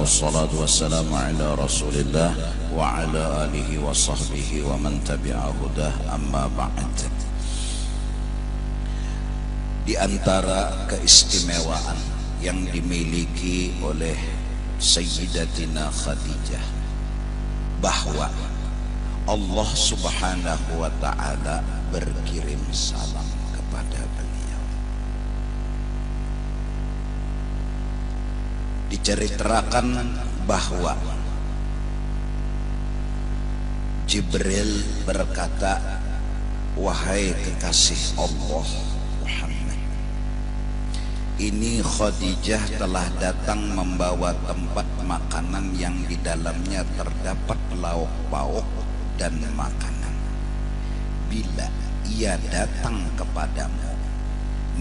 wassalatu wassalamu ala rasulillah wa ala alihi wa sahbihi wa man tabi'a hudah, amma ba'd. Di antara keistimewaan yang dimiliki oleh Sayyidatina Khadijah, bahwa Allah subhanahu wa ta'ala berkirim salam kepada beliau. Diceritakan bahwa Jibril berkata, "Wahai kekasih Allah Muhammad, ini Khadijah telah datang membawa tempat makanan yang di dalamnya terdapat lauk pauk dan makanan. Bila ia datang kepadamu,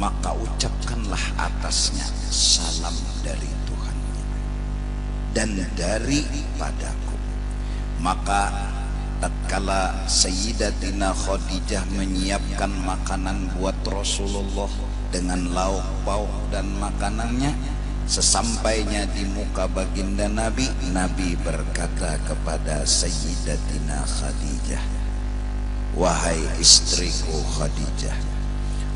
maka ucapkanlah atasnya salam dari Tuhannya dan daripadaku." Maka tatkala Sayyidatina Khadijah menyiapkan makanan buat Rasulullah dengan lauk pauk dan makanannya, sesampainya di muka baginda Nabi, Nabi berkata kepada Sayyidatina Khadijah, "Wahai istriku Khadijah,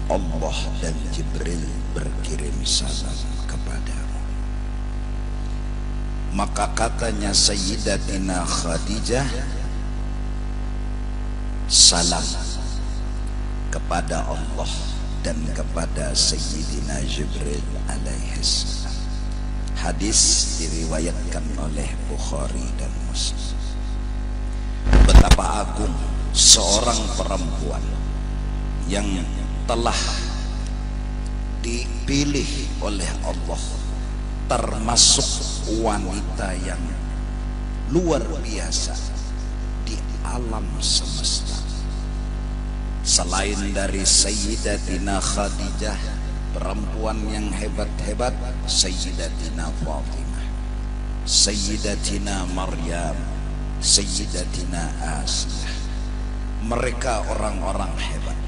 Allah dan Jibril berkirim salam kepadamu." Maka katanya Sayyidatina Khadijah, "Salam kepada Allah dan kepada Sayyidina Jibril alaihissalam." Hadis diriwayatkan oleh Bukhari dan Muslim. Betapa agung seorang perempuan yang telah dipilih oleh Allah, termasuk wanita yang luar biasa di alam semesta. Selain dari Sayyidatina Khadijah, perempuan yang hebat-hebat, Sayyidatina Fatimah, Sayyidatina Maryam, Sayyidatina Asiyah. Mereka orang-orang hebat.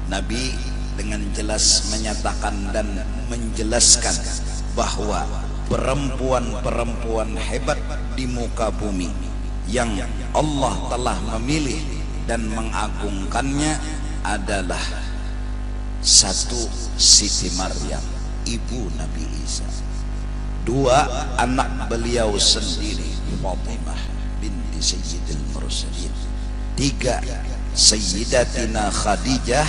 Nabi dengan jelas menyatakan dan menjelaskan bahwa perempuan-perempuan hebat di muka bumi yang Allah telah memilih dan mengagungkannya adalah satu, Siti Maryam, ibu Nabi Isa; dua, anak beliau sendiri, Fatimah binti Sayyidil Mursalin; tiga, Sayyidatina Khadijah,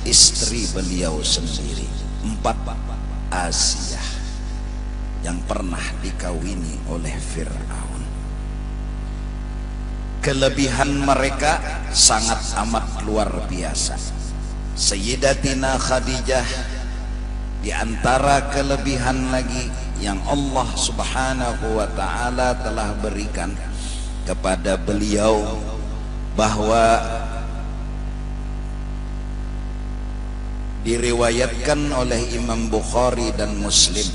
istri beliau sendiri; empat, Asiyah yang pernah dikawini oleh Fir'aun. Kelebihan mereka sangat amat luar biasa. Sayyidatina Khadijah, di antara kelebihan lagi yang Allah subhanahu wa ta'ala telah berikan kepada beliau, bahwa diriwayatkan oleh Imam Bukhari dan Muslim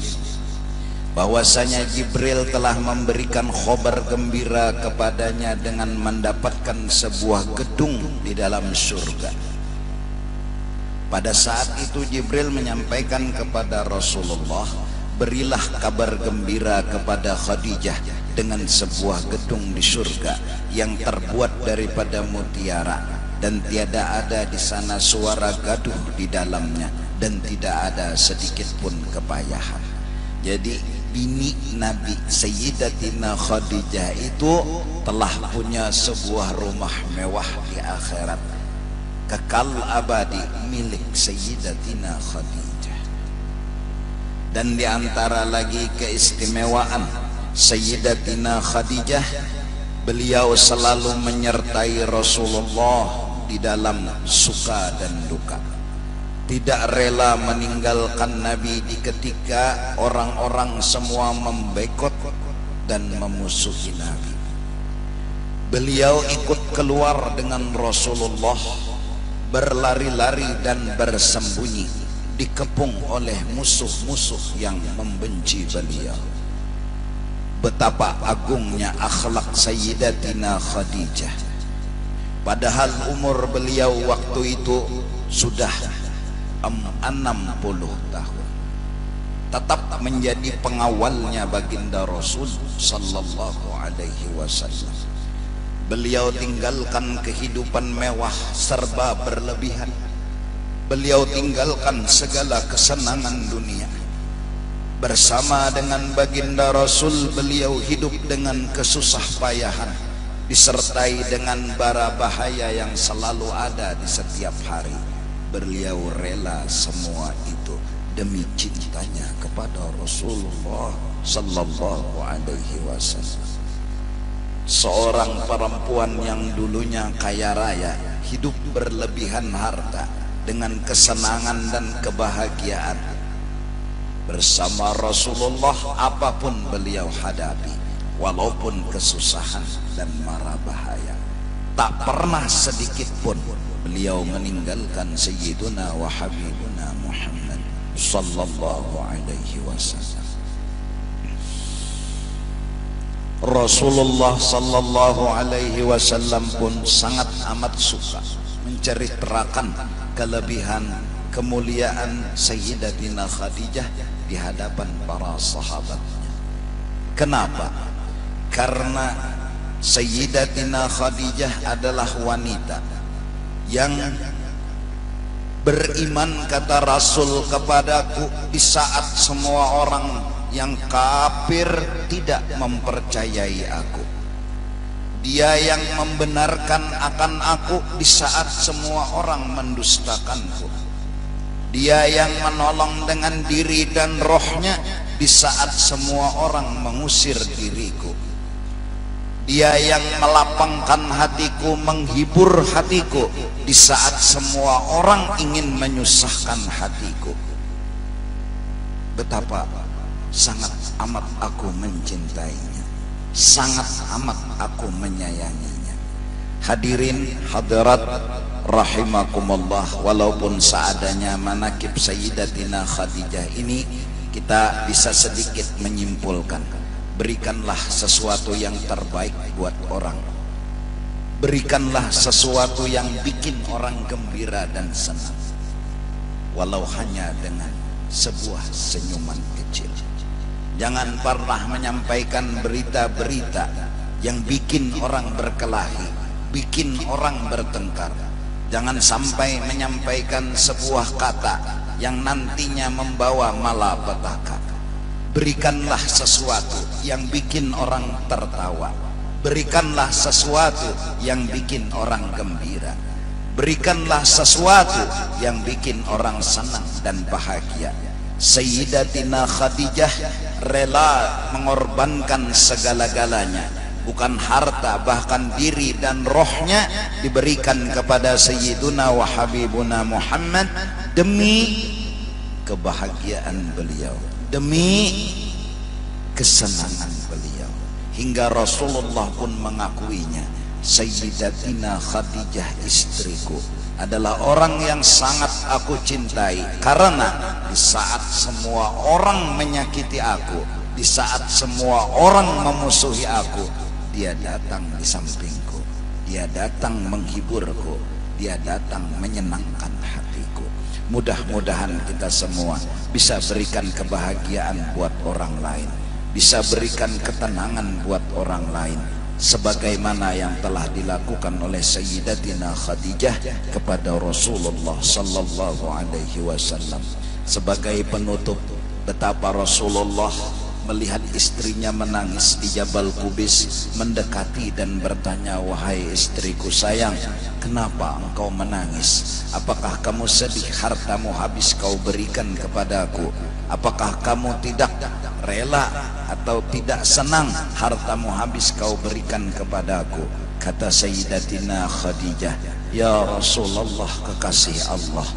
bahwasanya Jibril telah memberikan khabar gembira kepadanya dengan mendapatkan sebuah gedung di dalam surga. Pada saat itu Jibril menyampaikan kepada Rasulullah, "Berilah kabar gembira kepada Khadijah dengan sebuah gedung di surga yang terbuat daripada mutiara, dan tiada ada di sana suara gaduh di dalamnya, dan tidak ada sedikit pun kepayahan." Jadi bini Nabi Sayyidatina Khadijah itu telah punya sebuah rumah mewah di akhirat, kekal abadi, milik Sayyidatina Khadijah. Dan di antara lagi keistimewaan Sayyidatina Khadijah, beliau selalu menyertai Rasulullah di dalam suka dan duka. Tidak rela meninggalkan Nabi di ketika orang-orang semua membekot dan memusuhi Nabi. Beliau ikut keluar dengan Rasulullah, berlari-lari dan bersembunyi, dikepung oleh musuh-musuh yang membenci beliau. Betapa agungnya akhlak Sayyidatina Khadijah. Padahal umur beliau waktu itu sudah 60 tahun. tetap menjadi pengawalnya baginda Rasul sallallahu alaihi wasallam. Beliau tinggalkan kehidupan mewah serba berlebihan. Beliau tinggalkan segala kesenangan dunia. Bersama dengan baginda Rasul beliau hidup dengan kesusah payahan, disertai dengan bara bahaya yang selalu ada di setiap hari. Beliau rela semua itu demi cintanya kepada Rasulullah sallallahu alaihi wasallam. Seorang perempuan yang dulunya kaya raya, hidup berlebihan harta dengan kesenangan dan kebahagiaan. Bersama Rasulullah apapun beliau hadapi, walaupun kesusahan dan mara bahaya, tak pernah sedikit pun beliau meninggalkan Sayyiduna wa Habibuna Muhammad sallallahu alaihi wasallam. Rasulullah sallallahu alaihi wasallam pun sangat amat suka menceritakan kelebihan kemuliaan Sayyidatina Khadijah di hadapan para sahabatnya. Kenapa? Karena Sayyidatina Khadijah adalah wanita yang beriman, kata Rasul, kepadaku di saat semua orang yang kafir tidak mempercayai aku. Dia yang membenarkan akan aku di saat semua orang mendustakanku. Dia yang menolong dengan diri dan rohnya di saat semua orang mengusir diriku. Dia yang melapangkan hatiku, menghibur hatiku di saat semua orang ingin menyusahkan hatiku. Betapa sangat amat aku mencintainya, sangat amat aku menyayanginya. Hadirin hadirat rahimakumullah, walaupun seadanya manakib Sayyidatina Khadijah ini kita bisa sedikit menyimpulkan. Berikanlah sesuatu yang terbaik buat orang. Berikanlah sesuatu yang bikin orang gembira dan senang, walau hanya dengan sebuah senyuman kecil. Jangan pernah menyampaikan berita-berita yang bikin orang berkelahi, bikin orang bertengkar. Jangan sampai menyampaikan sebuah kata yang nantinya membawa malapetaka. Berikanlah sesuatu yang bikin orang tertawa. Berikanlah sesuatu yang bikin orang gembira. Berikanlah sesuatu yang bikin orang senang dan bahagia. Sayyidatina Khadijah rela mengorbankan segala-galanya, bukan harta, bahkan diri dan rohnya diberikan kepada Sayyiduna wa Habibuna Muhammad demi kebahagiaan beliau, demi kesenangan beliau. Hingga Rasulullah pun mengakuinya, Sayyidatina Khadijah istriku adalah orang yang sangat aku cintai, karena di saat semua orang menyakiti aku, di saat semua orang memusuhi aku, dia datang di sampingku, dia datang menghiburku, dia datang menyenangkan hatiku. Mudah-mudahan kita semua bisa berikan kebahagiaan buat orang lain, bisa berikan ketenangan buat orang lain, sebagaimana yang telah dilakukan oleh Sayyidatina Khadijah kepada Rasulullah sallallahu alaihi wasallam. Sebagai penutup, betapa Rasulullah melihat istrinya menangis di Jabal Qubis, mendekati dan bertanya, "Wahai istriku sayang, kenapa engkau menangis? Apakah kamu sedih hartamu habis kau berikan kepadaku? Apakah kamu tidak rela atau tidak senang hartamu habis kau berikan kepadaku?" Kata Sayyidatina Khadijah, "Ya Rasulullah, kekasih Allah,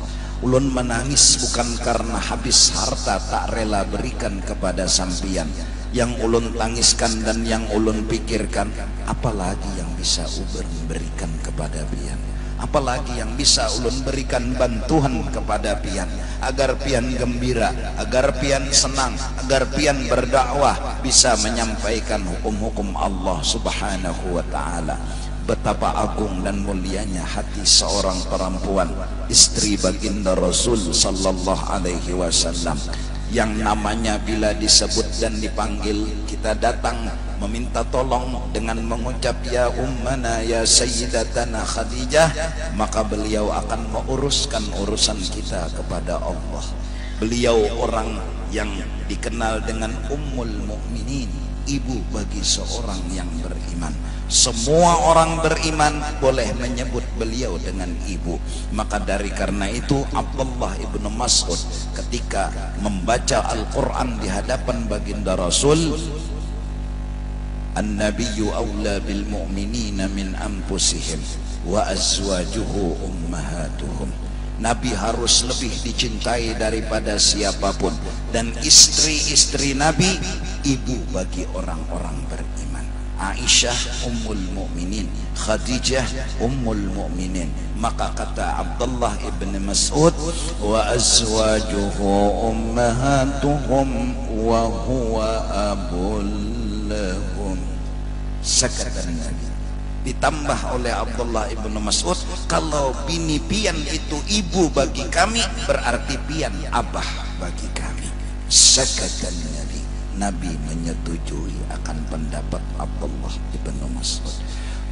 ulun menangis bukan karena habis harta tak rela berikan kepada sampian. Yang ulun tangiskan dan yang ulun pikirkan, apalagi yang bisa ulun berikan kepada pian, apalagi yang bisa ulun berikan bantuan kepada pian, agar pian gembira, agar pian senang, agar pian berdakwah, bisa menyampaikan hukum-hukum Allah subhanahu wa ta'ala." Betapa agung dan mulianya hati seorang perempuan, istri baginda Rasul sallallahu alaihi wasallam. yang namanya bila disebut dan dipanggil kita datang meminta tolong dengan mengucap ya ummana ya sayyidatana Khadijah, maka beliau akan menguruskan urusan kita kepada Allah. Beliau orang yang dikenal dengan Ummul Mukminin, ibu bagi seorang yang beriman. Semua orang beriman boleh menyebut beliau dengan ibu. Maka dari karena itu Abdullah ibnu Mas'ud ketika membaca Al-Quran di hadapan baginda Rasul, An-Nabiyyu awla bil mu'minina min anfusihim wa azwajuhu ummahatuhum. Nabi harus lebih dicintai daripada siapapun, dan istri-istri Nabi ibu bagi orang-orang beriman. Aisyah ummul mukminin, Khadijah ummul mukminin. Maka kata Abdullah ibn Mas'ud, wa azwajuhu ummahatuhum wa huwa abul lahum. Sekatan Nabi ditambah oleh Abdullah ibnu Mas'ud, kalau bini pian itu ibu bagi kami, berarti pian abah bagi kami. Sekatan Nabi. Nabi menyetujui akan pendapat Abdullah ibnu Mas'ud.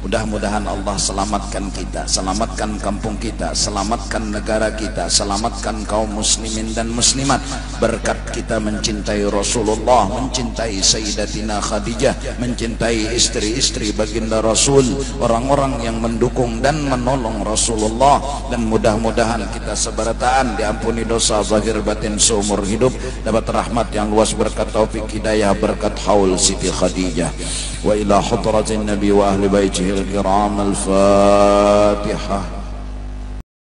Mudah-mudahan Allah selamatkan kita, selamatkan kampung kita, selamatkan negara kita, selamatkan kaum muslimin dan muslimat. Berkat kita mencintai Rasulullah, mencintai Sayyidatina Khadijah, mencintai istri-istri baginda Rasul, orang-orang yang mendukung dan menolong Rasulullah. Dan mudah-mudahan kita seberataan diampuni dosa zahir batin seumur hidup, dapat rahmat yang luas berkat taufik hidayah berkat haul Siti Khadijah. Wa ila hadratin Nabi wa ahli baitihi الكرام الفاتحة.